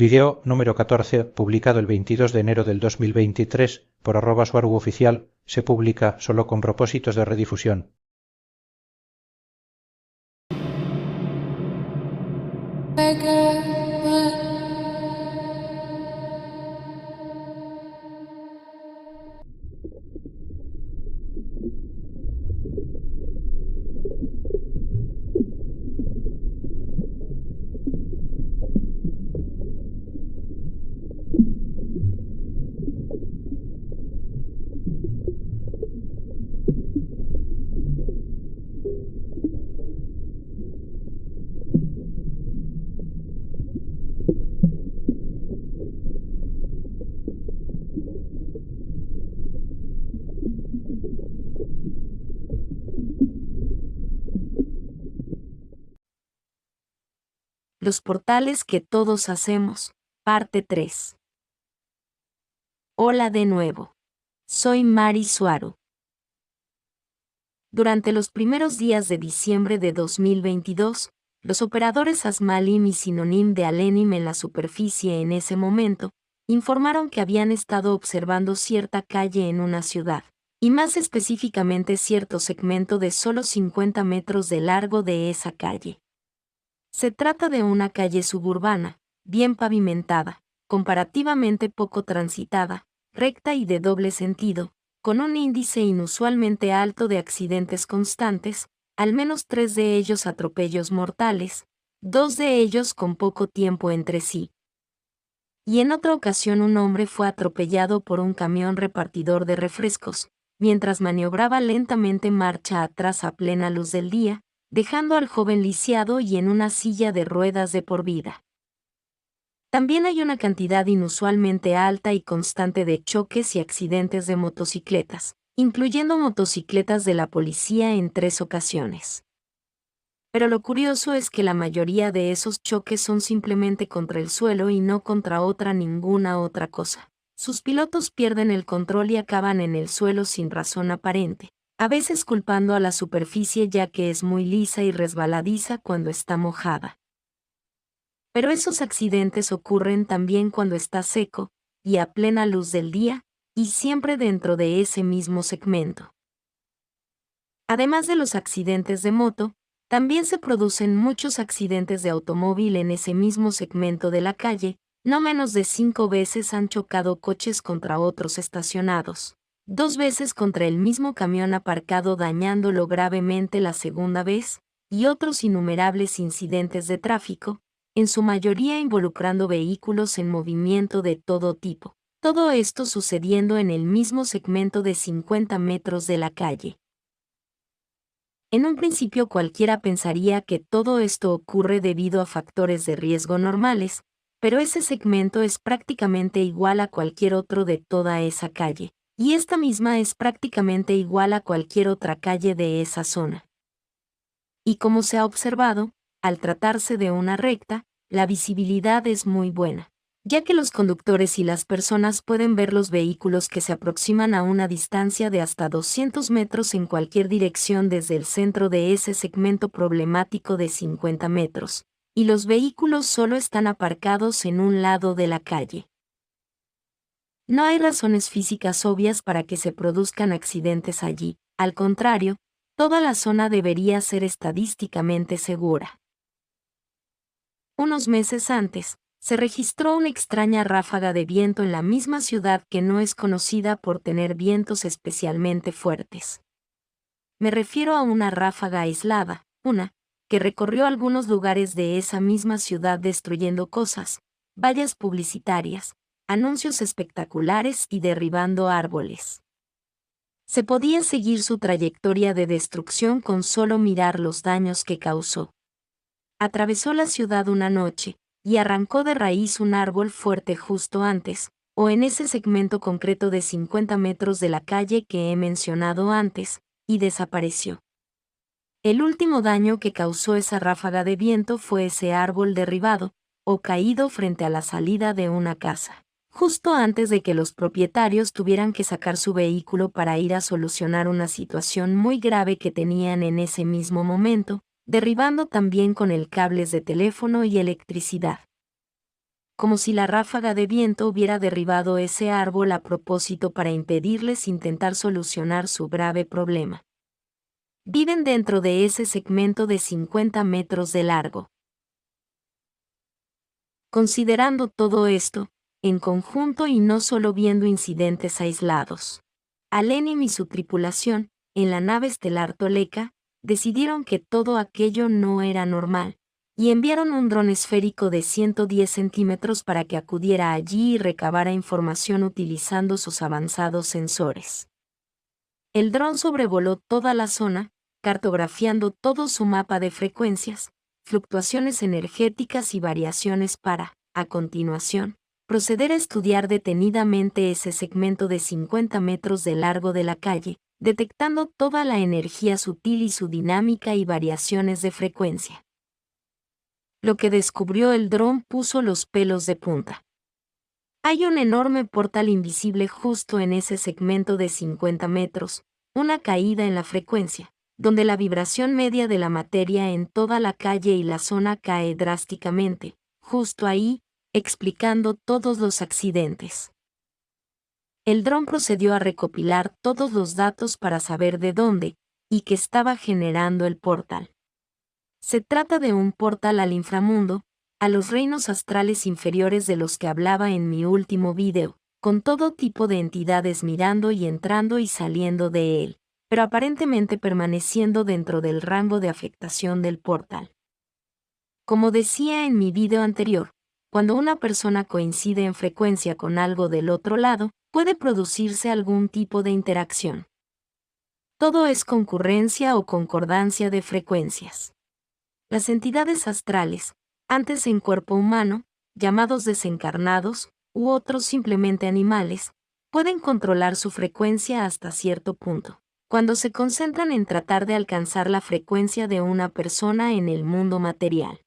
Video número 14, publicado el 22 de enero del 2023 por @suarguoficial, se publica solo con propósitos de redifusión. Los portales que todos hacemos, parte 3. Hola de nuevo. Soy Mari Suaru. Durante los primeros días de diciembre de 2022, los operadores Asmalim y Sinonim de Alenim en la superficie en ese momento, informaron que habían estado observando cierta calle en una ciudad, y más específicamente cierto segmento de solo 50 metros de largo de esa calle. Se trata de una calle suburbana, bien pavimentada, comparativamente poco transitada, recta y de doble sentido, con un índice inusualmente alto de accidentes constantes, al menos 3 de ellos atropellos mortales, 2 de ellos con poco tiempo entre sí. Y en otra ocasión un hombre fue atropellado por un camión repartidor de refrescos, mientras maniobraba lentamente marcha atrás a plena luz del día, dejando al joven lisiado y en una silla de ruedas de por vida. También hay una cantidad inusualmente alta y constante de choques y accidentes de motocicletas, incluyendo motocicletas de la policía en 3 ocasiones. Pero lo curioso es que la mayoría de esos choques son simplemente contra el suelo y no contra ninguna otra cosa. Sus pilotos pierden el control y acaban en el suelo sin razón aparente, a veces culpando a la superficie ya que es muy lisa y resbaladiza cuando está mojada. Pero esos accidentes ocurren también cuando está seco, y a plena luz del día, y siempre dentro de ese mismo segmento. Además de los accidentes de moto, también se producen muchos accidentes de automóvil en ese mismo segmento de la calle. No menos de 5 veces han chocado coches contra otros estacionados, 2 veces contra el mismo camión aparcado dañándolo gravemente la segunda vez, y otros innumerables incidentes de tráfico, en su mayoría involucrando vehículos en movimiento de todo tipo. Todo esto sucediendo en el mismo segmento de 50 metros de la calle. En un principio cualquiera pensaría que todo esto ocurre debido a factores de riesgo normales, pero ese segmento es prácticamente igual a cualquier otro de toda esa calle, y esta misma es prácticamente igual a cualquier otra calle de esa zona. Y como se ha observado, al tratarse de una recta, la visibilidad es muy buena, ya que los conductores y las personas pueden ver los vehículos que se aproximan a una distancia de hasta 200 metros en cualquier dirección desde el centro de ese segmento problemático de 50 metros, y los vehículos solo están aparcados en un lado de la calle. No hay razones físicas obvias para que se produzcan accidentes allí, al contrario, toda la zona debería ser estadísticamente segura. Unos meses antes, se registró una extraña ráfaga de viento en la misma ciudad que no es conocida por tener vientos especialmente fuertes. Me refiero a una ráfaga aislada, que recorrió algunos lugares de esa misma ciudad destruyendo cosas, vallas publicitarias, anuncios espectaculares y derribando árboles. Se podía seguir su trayectoria de destrucción con solo mirar los daños que causó. Atravesó la ciudad una noche, y arrancó de raíz un árbol fuerte justo antes, o en ese segmento concreto de 50 metros de la calle que he mencionado antes, y desapareció. El último daño que causó esa ráfaga de viento fue ese árbol derribado, o caído frente a la salida de una casa, justo antes de que los propietarios tuvieran que sacar su vehículo para ir a solucionar una situación muy grave que tenían en ese mismo momento, derribando también con él cables de teléfono y electricidad. como si la ráfaga de viento hubiera derribado ese árbol a propósito para impedirles intentar solucionar su grave problema. Viven dentro de ese segmento de 50 metros de largo. Considerando todo esto, en conjunto y no solo viendo incidentes aislados, Alenim y su tripulación, en la nave estelar Toleka, decidieron que todo aquello no era normal, y enviaron un dron esférico de 110 centímetros para que acudiera allí y recabara información utilizando sus avanzados sensores. El dron sobrevoló toda la zona, cartografiando todo su mapa de frecuencias, fluctuaciones energéticas y variaciones para, a continuación, proceder a estudiar detenidamente ese segmento de 50 metros de largo de la calle, detectando toda la energía sutil y su dinámica y variaciones de frecuencia. Lo que descubrió el dron puso los pelos de punta. Hay un enorme portal invisible justo en ese segmento de 50 metros, una caída en la frecuencia, donde la vibración media de la materia en toda la calle y la zona cae drásticamente, justo ahí, explicando todos los accidentes. El dron procedió a recopilar todos los datos para saber de dónde y qué estaba generando el portal. Se trata de un portal al inframundo, a los reinos astrales inferiores de los que hablaba en mi último video, con todo tipo de entidades mirando y entrando y saliendo de él, pero aparentemente permaneciendo dentro del rango de afectación del portal. Como decía en mi video anterior, cuando una persona coincide en frecuencia con algo del otro lado, puede producirse algún tipo de interacción. Todo es concurrencia o concordancia de frecuencias. Las entidades astrales, antes en cuerpo humano, llamados desencarnados, u otros simplemente animales, pueden controlar su frecuencia hasta cierto punto, cuando se concentran en tratar de alcanzar la frecuencia de una persona en el mundo material.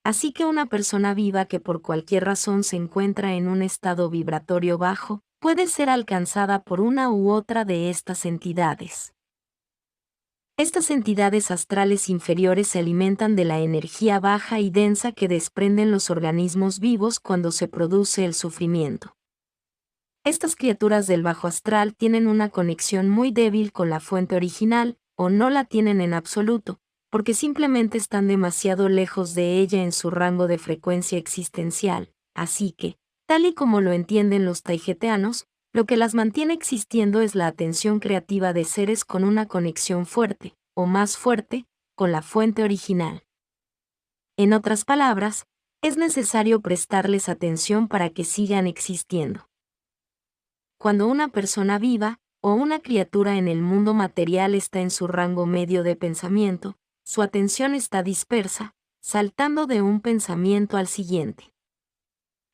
Así que una persona viva que por cualquier razón se encuentra en un estado vibratorio bajo, puede ser alcanzada por una u otra de estas entidades. Estas entidades astrales inferiores se alimentan de la energía baja y densa que desprenden los organismos vivos cuando se produce el sufrimiento. Estas criaturas del bajo astral tienen una conexión muy débil con la fuente original, o no la tienen en absoluto, porque simplemente están demasiado lejos de ella en su rango de frecuencia existencial, así que, tal y como lo entienden los taigeteanos, lo que las mantiene existiendo es la atención creativa de seres con una conexión fuerte, o más fuerte, con la fuente original. En otras palabras, es necesario prestarles atención para que sigan existiendo. Cuando una persona viva, o una criatura en el mundo material está en su rango medio de pensamiento, su atención está dispersa, saltando de un pensamiento al siguiente.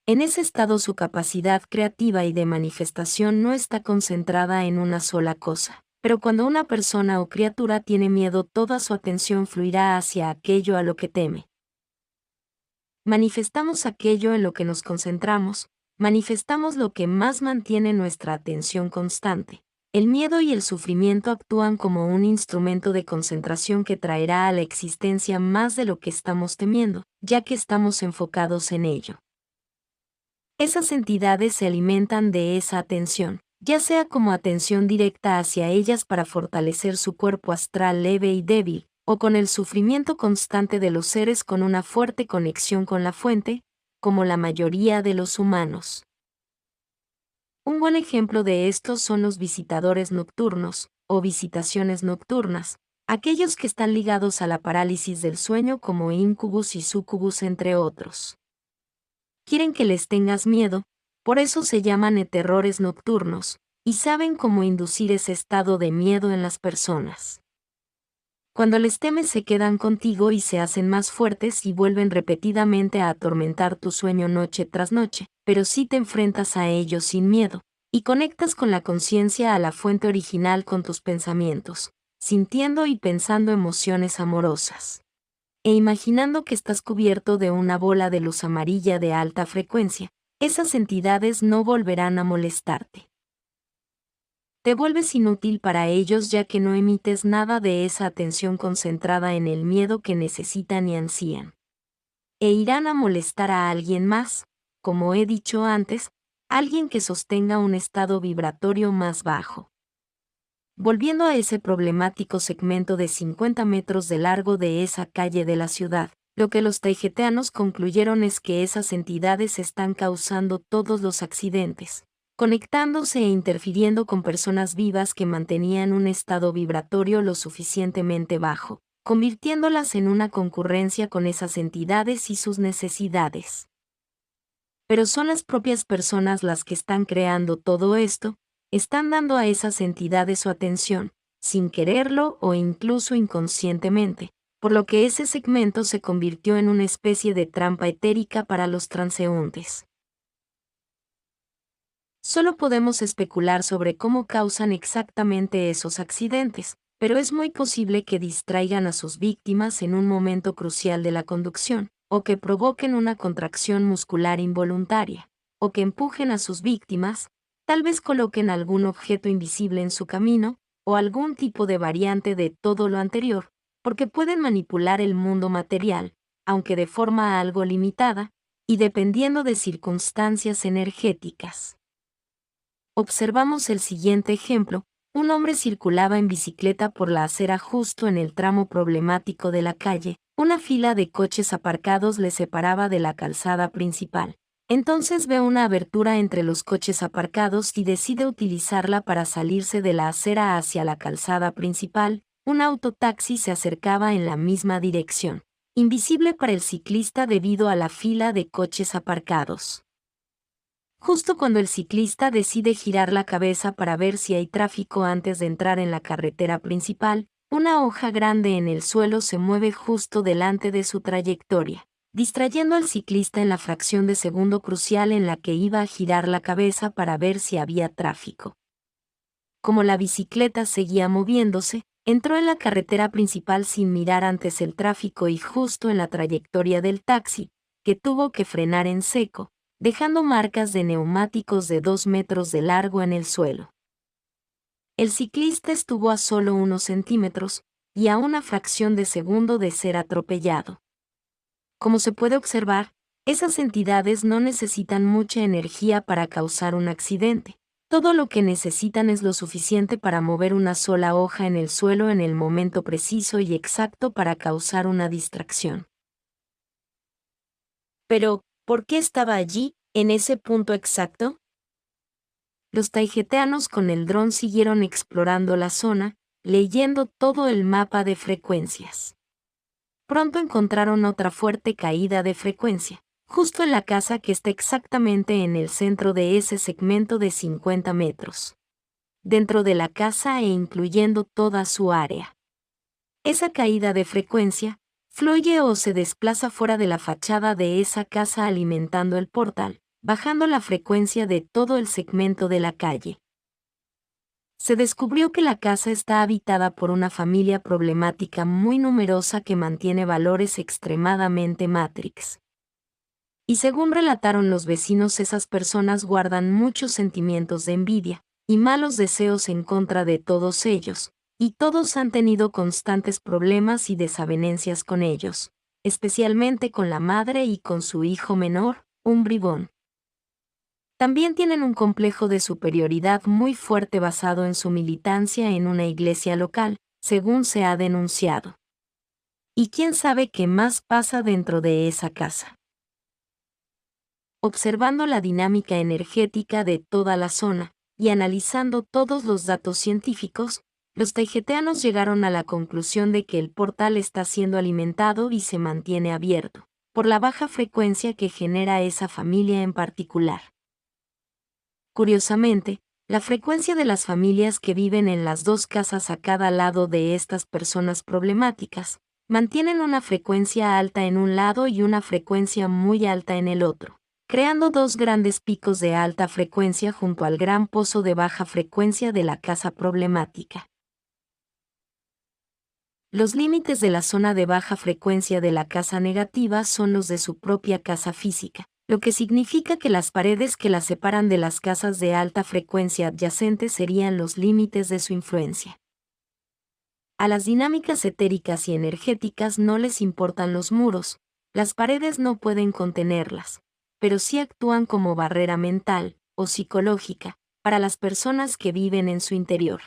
En ese estado su capacidad creativa y de manifestación no está concentrada en una sola cosa, pero cuando una persona o criatura tiene miedo, toda su atención fluirá hacia aquello a lo que teme. Manifestamos aquello en lo que nos concentramos, manifestamos lo que más mantiene nuestra atención constante. El miedo y el sufrimiento actúan como un instrumento de concentración que traerá a la existencia más de lo que estamos temiendo, ya que estamos enfocados en ello. Esas entidades se alimentan de esa atención, ya sea como atención directa hacia ellas para fortalecer su cuerpo astral leve y débil, o con el sufrimiento constante de los seres con una fuerte conexión con la fuente, como la mayoría de los humanos. Un buen ejemplo de estos son los visitadores nocturnos, o visitaciones nocturnas, aquellos que están ligados a la parálisis del sueño como incubus y sucubus entre otros. Quieren que les tengas miedo, por eso se llaman terrores nocturnos, y saben cómo inducir ese estado de miedo en las personas. Cuando les temes se quedan contigo y se hacen más fuertes y vuelven repetidamente a atormentar tu sueño noche tras noche, pero si te enfrentas a ellos sin miedo, y conectas con la conciencia a la fuente original con tus pensamientos, sintiendo y pensando emociones amorosas, e imaginando que estás cubierto de una bola de luz amarilla de alta frecuencia, esas entidades no volverán a molestarte. Te vuelves inútil para ellos ya que no emites nada de esa atención concentrada en el miedo que necesitan y ansían. e irán a molestar a alguien más, como he dicho antes, alguien que sostenga un estado vibratorio más bajo. Volviendo a ese problemático segmento de 50 metros de largo de esa calle de la ciudad, lo que los taijeteanos concluyeron es que esas entidades están causando todos los accidentes, conectándose e interfiriendo con personas vivas que mantenían un estado vibratorio lo suficientemente bajo, convirtiéndolas en una concurrencia con esas entidades y sus necesidades. Pero son las propias personas las que están creando todo esto, están dando a esas entidades su atención, sin quererlo o incluso inconscientemente, por lo que ese segmento se convirtió en una especie de trampa etérica para los transeúntes. Solo podemos especular sobre cómo causan exactamente esos accidentes, pero es muy posible que distraigan a sus víctimas en un momento crucial de la conducción, o que provoquen una contracción muscular involuntaria, o que empujen a sus víctimas, tal vez coloquen algún objeto invisible en su camino, o algún tipo de variante de todo lo anterior, porque pueden manipular el mundo material, aunque de forma algo limitada, y dependiendo de circunstancias energéticas. Observamos el siguiente ejemplo. Un hombre circulaba en bicicleta por la acera justo en el tramo problemático de la calle. Una fila de coches aparcados le separaba de la calzada principal. Entonces ve una abertura entre los coches aparcados y decide utilizarla para salirse de la acera hacia la calzada principal. Un autotaxi se acercaba en la misma dirección, invisible para el ciclista debido a la fila de coches aparcados. Justo cuando el ciclista decide girar la cabeza para ver si hay tráfico antes de entrar en la carretera principal, una hoja grande en el suelo se mueve justo delante de su trayectoria, distrayendo al ciclista en la fracción de segundo crucial en la que iba a girar la cabeza para ver si había tráfico. Como la bicicleta seguía moviéndose, entró en la carretera principal sin mirar antes el tráfico y justo en la trayectoria del taxi, que tuvo que frenar en seco, dejando marcas de neumáticos de 2 metros de largo en el suelo. El ciclista estuvo a solo unos centímetros, y a una fracción de segundo de ser atropellado. Como se puede observar, esas entidades no necesitan mucha energía para causar un accidente. Todo lo que necesitan es lo suficiente para mover una sola hoja en el suelo en el momento preciso y exacto para causar una distracción. Pero, ¿por qué estaba allí, en ese punto exacto? Los taijeteanos con el dron siguieron explorando la zona, leyendo todo el mapa de frecuencias. Pronto encontraron otra fuerte caída de frecuencia, justo en la casa que está exactamente en el centro de ese segmento de 50 metros. Dentro de la casa e incluyendo toda su área. Esa caída de frecuencia fluye o se desplaza fuera de la fachada de esa casa alimentando el portal, bajando la frecuencia de todo el segmento de la calle. Se descubrió que la casa está habitada por una familia problemática muy numerosa que mantiene valores extremadamente Matrix. Y según relataron los vecinos, esas personas guardan muchos sentimientos de envidia y malos deseos en contra de todos ellos, y todos han tenido constantes problemas y desavenencias con ellos, especialmente con la madre y con su hijo menor, un bribón. También tienen un complejo de superioridad muy fuerte basado en su militancia en una iglesia local, según se ha denunciado. ¿Y quién sabe qué más pasa dentro de esa casa? Observando la dinámica energética de toda la zona y analizando todos los datos científicos, los taijeteanos llegaron a la conclusión de que el portal está siendo alimentado y se mantiene abierto, por la baja frecuencia que genera esa familia en particular. Curiosamente, la frecuencia de las familias que viven en las dos casas a cada lado de estas personas problemáticas, mantienen una frecuencia alta en un lado y una frecuencia muy alta en el otro, creando dos grandes picos de alta frecuencia junto al gran pozo de baja frecuencia de la casa problemática. Los límites de la zona de baja frecuencia de la casa negativa son los de su propia casa física, lo que significa que las paredes que la separan de las casas de alta frecuencia adyacentes serían los límites de su influencia. A las dinámicas etéricas y energéticas no les importan los muros, Las paredes no pueden contenerlas, pero sí actúan como barrera mental o psicológica para las personas que viven en su interior.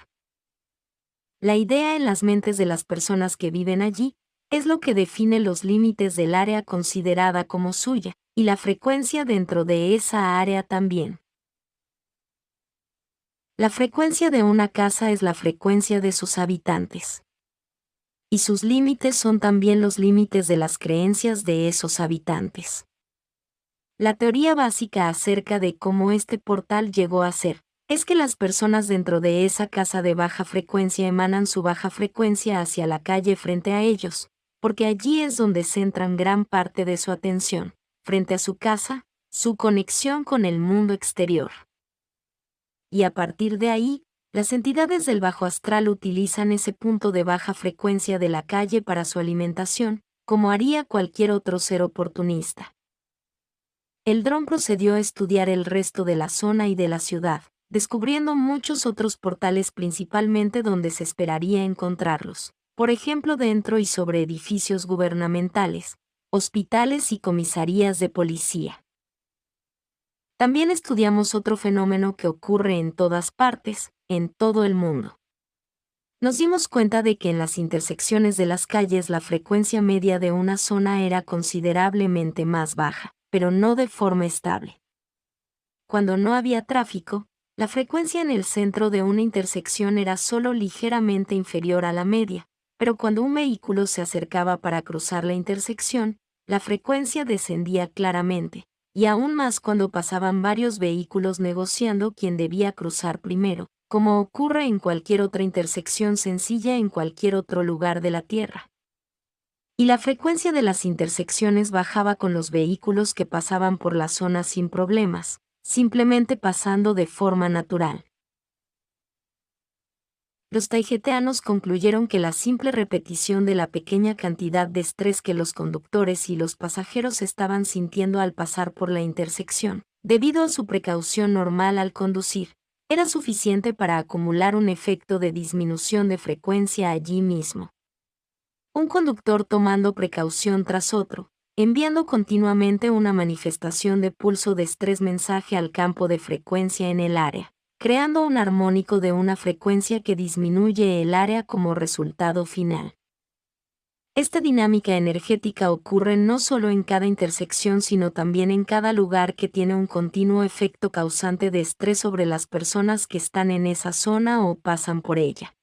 La idea en las mentes de las personas que viven allí es lo que define los límites del área considerada como suya, y la frecuencia dentro de esa área también. La frecuencia de una casa es la frecuencia de sus habitantes. Y sus límites son también los límites de las creencias de esos habitantes. La teoría básica acerca de cómo este portal llegó a ser, es que las personas dentro de esa casa de baja frecuencia emanan su baja frecuencia hacia la calle frente a ellos, porque allí es donde centran gran parte de su atención, frente a su casa, su conexión con el mundo exterior. Y a partir de ahí, las entidades del bajo astral utilizan ese punto de baja frecuencia de la calle para su alimentación, como haría cualquier otro ser oportunista. El dron procedió a estudiar el resto de la zona y de la ciudad, descubriendo muchos otros portales principalmente donde se esperaría encontrarlos, por ejemplo dentro y sobre edificios gubernamentales, hospitales y comisarías de policía. También estudiamos otro fenómeno que ocurre en todas partes, en todo el mundo. Nos dimos cuenta de que en las intersecciones de las calles la frecuencia media de una zona era considerablemente más baja, pero no de forma estable. Cuando no había tráfico, la frecuencia en el centro de una intersección era solo ligeramente inferior a la media, pero cuando un vehículo se acercaba para cruzar la intersección, la frecuencia descendía claramente, y aún más cuando pasaban varios vehículos negociando quién debía cruzar primero, como ocurre en cualquier otra intersección sencilla en cualquier otro lugar de la Tierra. Y la frecuencia de las intersecciones bajaba con los vehículos que pasaban por la zona sin problemas, simplemente pasando de forma natural. Los taijeteanos concluyeron que la simple repetición de la pequeña cantidad de estrés que los conductores y los pasajeros estaban sintiendo al pasar por la intersección, debido a su precaución normal al conducir, era suficiente para acumular un efecto de disminución de frecuencia allí mismo. Un conductor tomando precaución tras otro, enviando continuamente una manifestación de pulso de estrés mensaje al campo de frecuencia en el área, creando un armónico de una frecuencia que disminuye el área como resultado final. Esta dinámica energética ocurre no solo en cada intersección sino también en cada lugar que tiene un continuo efecto causante de estrés sobre las personas que están en esa zona o pasan por ella.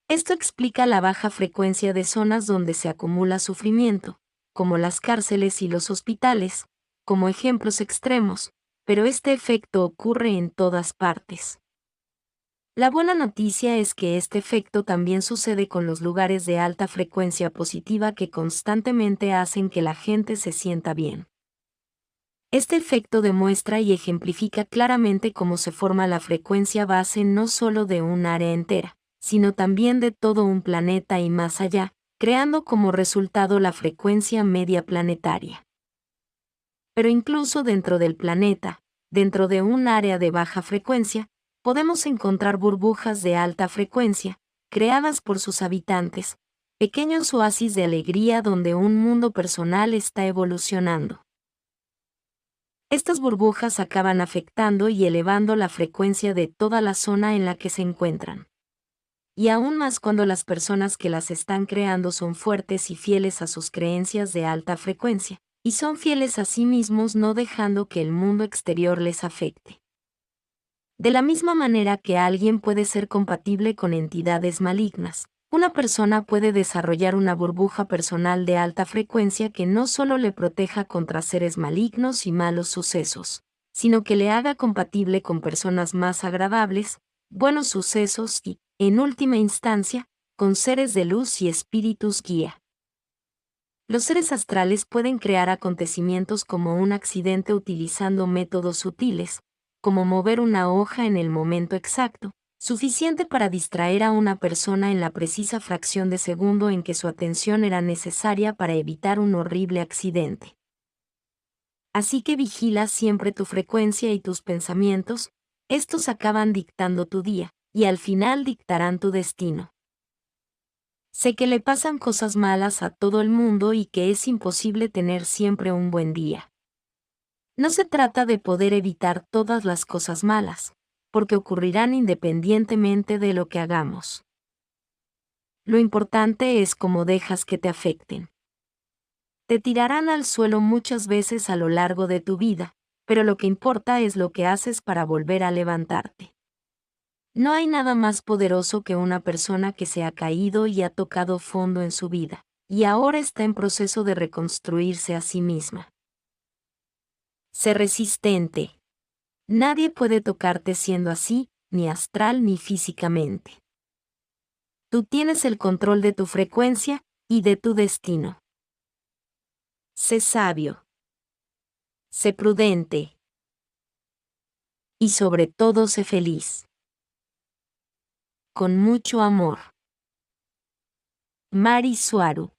Esto explica la baja frecuencia de zonas donde se acumula sufrimiento, como las cárceles y los hospitales, como ejemplos extremos, pero este efecto ocurre en todas partes. La buena noticia es que este efecto también sucede con los lugares de alta frecuencia positiva que constantemente hacen que la gente se sienta bien. Este efecto demuestra y ejemplifica claramente cómo se forma la frecuencia base no solo de un área entera, sino también de todo un planeta y más allá, creando como resultado la frecuencia media planetaria. Pero incluso dentro del planeta, dentro de un área de baja frecuencia, podemos encontrar burbujas de alta frecuencia, creadas por sus habitantes, pequeños oasis de alegría donde un mundo personal está evolucionando. Estas burbujas acaban afectando y elevando la frecuencia de toda la zona en la que se encuentran. Y aún más cuando las personas que las están creando son fuertes y fieles a sus creencias de alta frecuencia, y son fieles a sí mismos no dejando que el mundo exterior les afecte. De la misma manera que alguien puede ser compatible con entidades malignas, una persona puede desarrollar una burbuja personal de alta frecuencia que no solo le proteja contra seres malignos y malos sucesos, sino que le haga compatible con personas más agradables, buenos sucesos y, en última instancia, con seres de luz y espíritus guía. Los seres astrales pueden crear acontecimientos como un accidente utilizando métodos sutiles, como mover una hoja en el momento exacto, suficiente para distraer a una persona en la precisa fracción de segundo en que su atención era necesaria para evitar un horrible accidente. Así que vigila siempre tu frecuencia y tus pensamientos, estos acaban dictando tu día, y al final dictarán tu destino. Sé que le pasan cosas malas a todo el mundo y que es imposible tener siempre un buen día. No se trata de poder evitar todas las cosas malas, porque ocurrirán independientemente de lo que hagamos. Lo importante es cómo dejas que te afecten. Te tirarán al suelo muchas veces a lo largo de tu vida, pero lo que importa es lo que haces para volver a levantarte. No hay nada más poderoso que una persona que se ha caído y ha tocado fondo en su vida, y ahora está en proceso de reconstruirse a sí misma. Sé resistente. Nadie puede tocarte siendo así, ni astral ni físicamente. Tú tienes el control de tu frecuencia y de tu destino. Sé sabio. Sé prudente. Y sobre todo sé feliz. Con mucho amor. Mari Suaru.